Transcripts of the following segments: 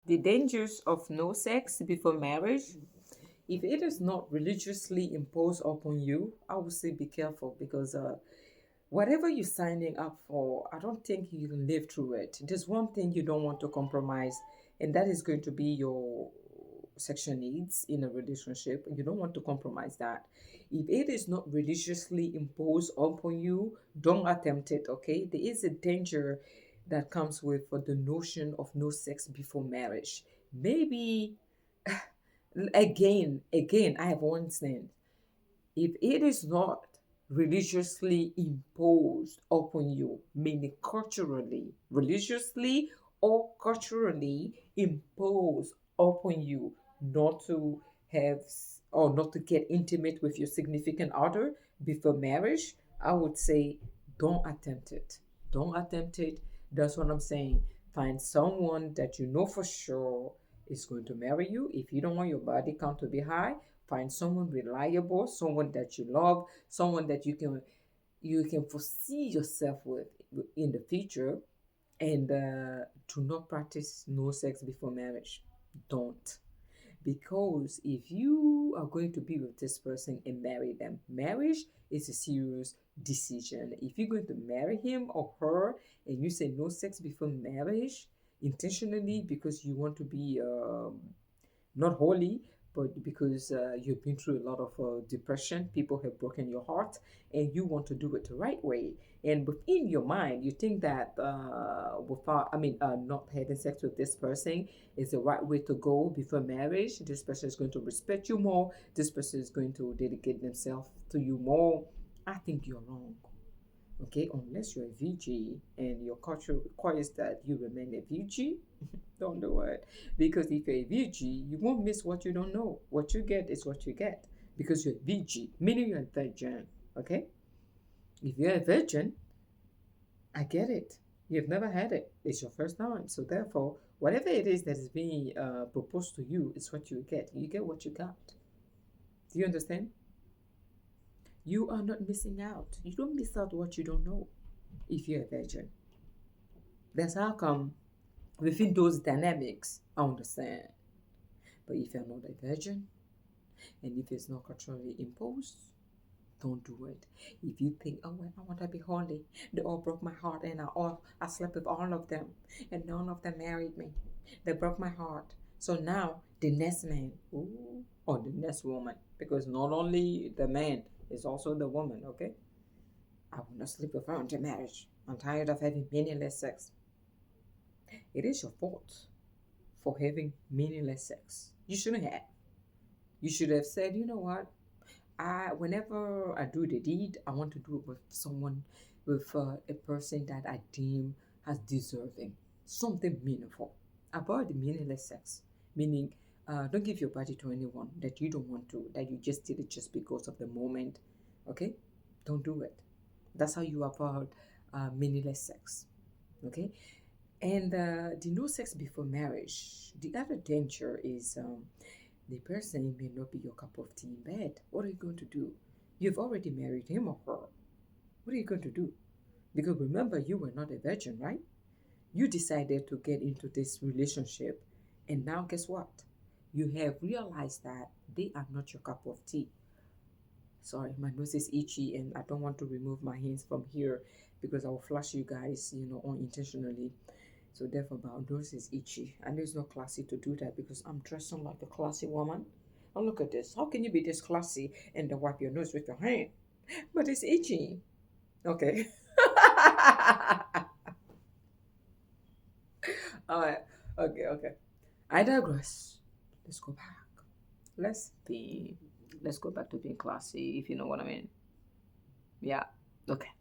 The dangers of no sex before marriage. If it is not religiously imposed upon you, I would say be careful because whatever you're signing up for, I don't think you can live through it. There's one thing you don't want to compromise, and that is going to be your sexual needs in a relationship. You don't want to compromise that. If it is not religiously imposed upon you, don't attempt it, okay? There is a danger that comes with the notion of no sex before marriage. Maybe again, I have one thing. If it is not religiously imposed upon you, meaning culturally, religiously or culturally imposed upon you not to have or not to get intimate with your significant other before marriage, I would say don't attempt it. Don't attempt it. That's what I'm saying. Find someone that you know for sure is going to marry you. If you don't want your body count to be high, find someone reliable, someone that you love, someone that you can foresee yourself with in the future, and do not practice no sex before marriage. Don't. Because if you are going to be with this person and marry them, marriage is a serious decision. If you're going to marry him or her and you say no sex before marriage intentionally because you want to be not wholly, but because you've been through a lot of depression, people have broken your heart, and you want to do it the right way. And within your mind, you think that not having sex with this person is the right way to go before marriage. This person is going to respect you more. This person is going to dedicate themselves to you more. I think you're wrong. Okay, unless you're a VG and your culture requires that you remain a VG, don't do it. Because if you're a VG, you won't miss what you don't know. What you get is what you get. Because you're a VG, meaning you're a virgin. Okay? If you're a virgin, I get it. You've never had it. It's your first time. So therefore, whatever it is that is being proposed to you is what you get. You get what you got. Do you understand? You are not missing out. You don't miss out what you don't know if you're a virgin. That's how come within those dynamics, I understand. But if you're not a virgin, and if it's not culturally imposed, don't do it. If you think, oh, well, I want to be holy, they all broke my heart, and I slept with all of them, and none of them married me. They broke my heart. So now the next man, ooh, or the next woman, because not only the man is also the woman. Okay, I will not sleep with her until marriage. I'm tired of having meaningless sex. It is your fault for having meaningless sex. You shouldn't have. You should have said, you know what? Whenever I do the deed, I want to do it with someone, with a person that I deem as deserving, something meaningful. Avoid the meaningless sex, meaning don't give your body to anyone that you don't want to, that you just did it just because of the moment. Okay, don't do it. That's how you avoid meaningless sex. Okay, and the no sex before marriage. The other danger is the person may not be your cup of tea in bed. What are you going to do? You've already married him or her. What are you going to do? Because remember, you were not a virgin, right? You decided to get into this relationship, and now guess what? You have realized that they are not your cup of tea. Sorry, my nose is itchy, and I don't want to remove my hands from here because I will flush you guys, unintentionally. So therefore, my nose is itchy. I know it's not classy to do that because I'm dressing like a classy woman. Oh, look at this. How can you be this classy and then wipe your nose with your hand? But it's itchy. Okay. All right. Okay, okay. I digress. Let's go back. Let's be. Let's go back to being classy, if you know what I mean. Yeah. Okay.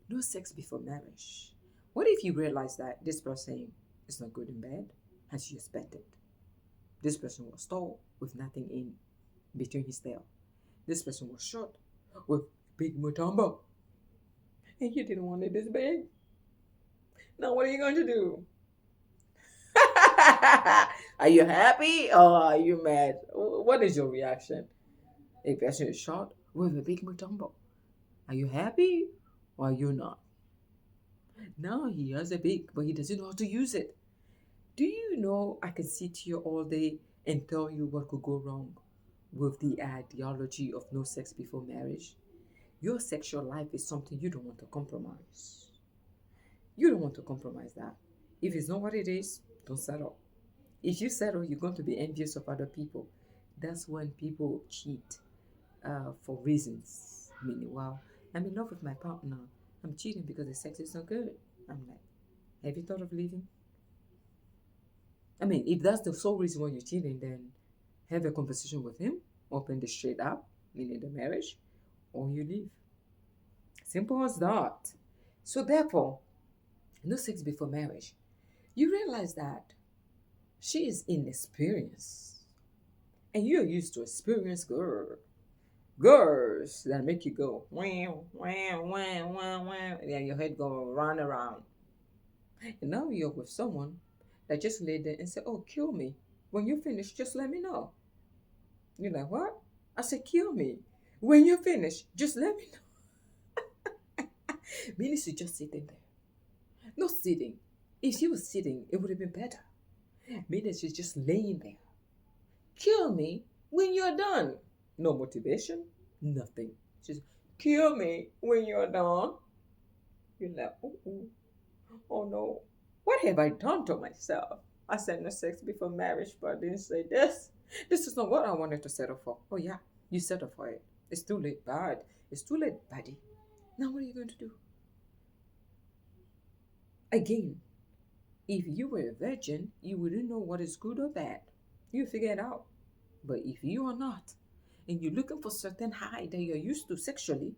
No sex before marriage. What if you realize that this person is not good in bed as you expected? This person was tall with nothing in between his tail. This person was short with big mutombo. And you didn't want it this big. Now what are you going to do? Are you happy or are you mad? What is your reaction? A person is short with a big mutombo. Are you happy or are you not? Now he has a big, but he doesn't know how to use it. Do you know I can sit here all day and tell you what could go wrong with the ideology of no sex before marriage? Your sexual life is something you don't want to compromise. You don't want to compromise that. If it's not what it is, don't settle. If you settle, you're going to be envious of other people. That's when people cheat for reasons. Meaning, wow, I'm in love with my partner. I'm cheating because the sex is not good. I'm like, have you thought of leaving? I mean, if that's the sole reason why you're cheating, then have a conversation with him, open the straight up, meaning the marriage, or you leave. Simple as that. So therefore, no sex before marriage. You realize that she is inexperienced, and you're used to experienced girls that make you go wow wow wow wow wow, and then your head go run around. And now you're with someone that just lay there and say, "Oh, kill me. When you finish, just let me know." You're like, "What?" I said, "Kill me. When you finish, just let me know." Meaning she's just sitting there. Not sitting. If she was sitting, it would have been better. Meaning she's just laying there. Kill me when you're done. No motivation, nothing. Just kill me when you're done. You're like, oh no. What have I done to myself? I said no sex before marriage, but I didn't say this. This is not what I wanted to settle for. Oh yeah, you settled for it. It's too late, bad. It's too late, buddy. Now what are you going to do? Again, if you were a virgin, you wouldn't know what is good or bad. You figure it out. But if you are not, and you're looking for certain high that you're used to sexually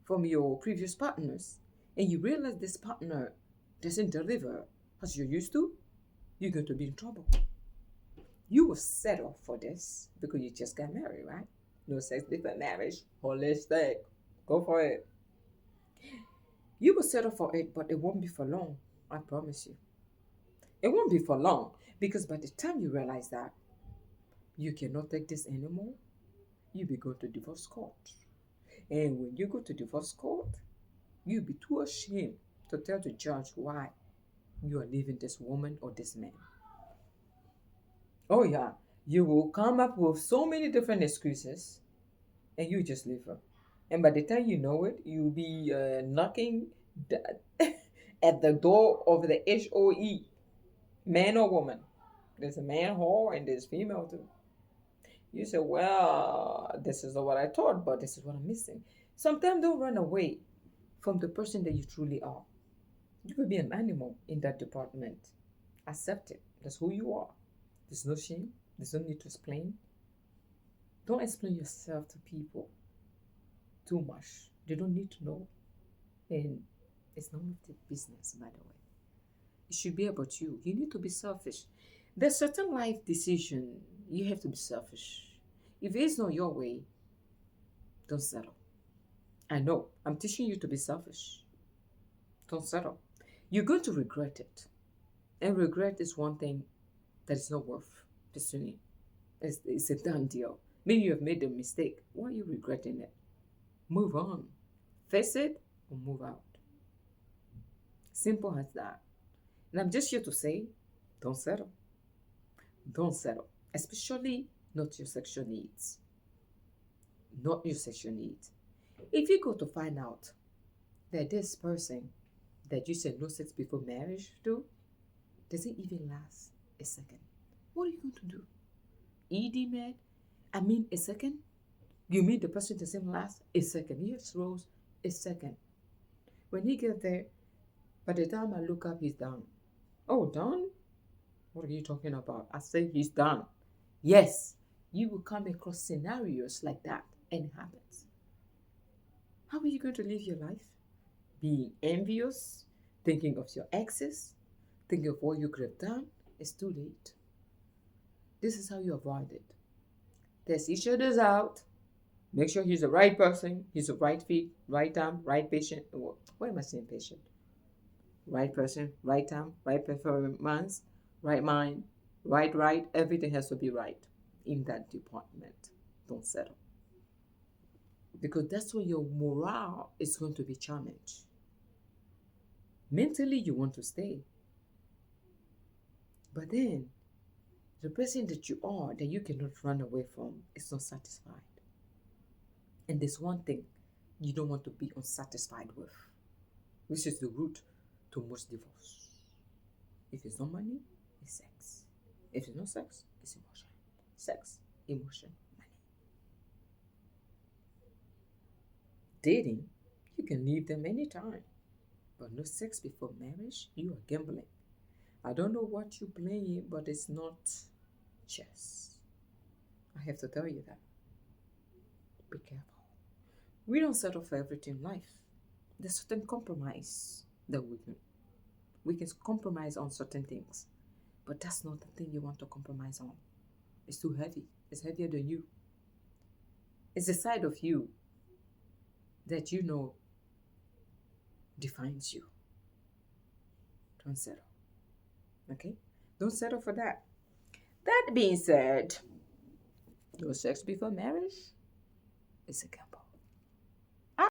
from your previous partners, and you realize this partner doesn't deliver as you're used to, you're going to be in trouble. You will settle for this because you just got married, right? No sex before marriage, holistic. Go for it. You will settle for it, but it won't be for long. I promise you. It won't be for long because by the time you realize that you cannot take this anymore, you'll be going to divorce court. And when you go to divorce court, you'll be too ashamed to tell the judge why you are leaving this woman or this man. Oh, yeah. You will come up with so many different excuses and you just leave her. And by the time you know it, you'll be knocking at the door of the HOE, man or woman. There's a man whore and there's female too. You say, well, this is what I thought, but this is what I'm missing. Sometimes don't run away from the person that you truly are. You could be an animal in that department. Accept it. That's who you are. There's no shame. There's no need to explain. Don't explain yourself to people too much. They don't need to know. And it's none of their business, by the way. It should be about you. You need to be selfish. There's certain life decision you have to be selfish. If it's not your way, don't settle. I know. I'm teaching you to be selfish. Don't settle. You're going to regret it. And regret is one thing that is not worth pursuing. It's a done deal. Maybe you have made a mistake. Why are you regretting it? Move on. Face it or move out. Simple as that. And I'm just here to say, don't settle. Don't settle. Especially not your sexual needs. Not your sexual needs. If you go to find out that this person that you said no sex before marriage to doesn't even last a second, what are you going to do? ED med? I mean a second? You mean the person doesn't last a second? Yes, Rose, a second. When he gets there, by the time I look up, he's done. Oh, done? What are you talking about? I say he's done. Yes, you will come across scenarios like that and it happens. How are you going to live your life? Being envious, thinking of your exes, thinking of what you could have done? It's too late. This is how you avoid it. Test each other's out. Make sure he's the right person, he's the right fit, right time, right patient. Why am I saying patient? Right person, right time, right performance, right mind, right. Everything has to be right in that department. Don't settle. Because that's where your morale is going to be challenged. Mentally, you want to stay. But then the person that you are, that you cannot run away from, is not satisfied. And there's one thing you don't want to be unsatisfied with, which is the root to most divorce. If it's not money, it's sex. If it's not sex, it's emotion. Sex, emotion, money. Dating, you can leave them anytime. But no sex before marriage, you are gambling. I don't know what you're playing, but it's not chess. I have to tell you that. Be careful. We don't settle for everything in life. There's certain compromise that we can compromise on certain things, but that's not the thing you want to compromise on. It's too heavy. It's heavier than you. It's the side of you that you know defines you. Don't settle. Okay? Don't settle for that. That being said, no sex before marriage is a gamble.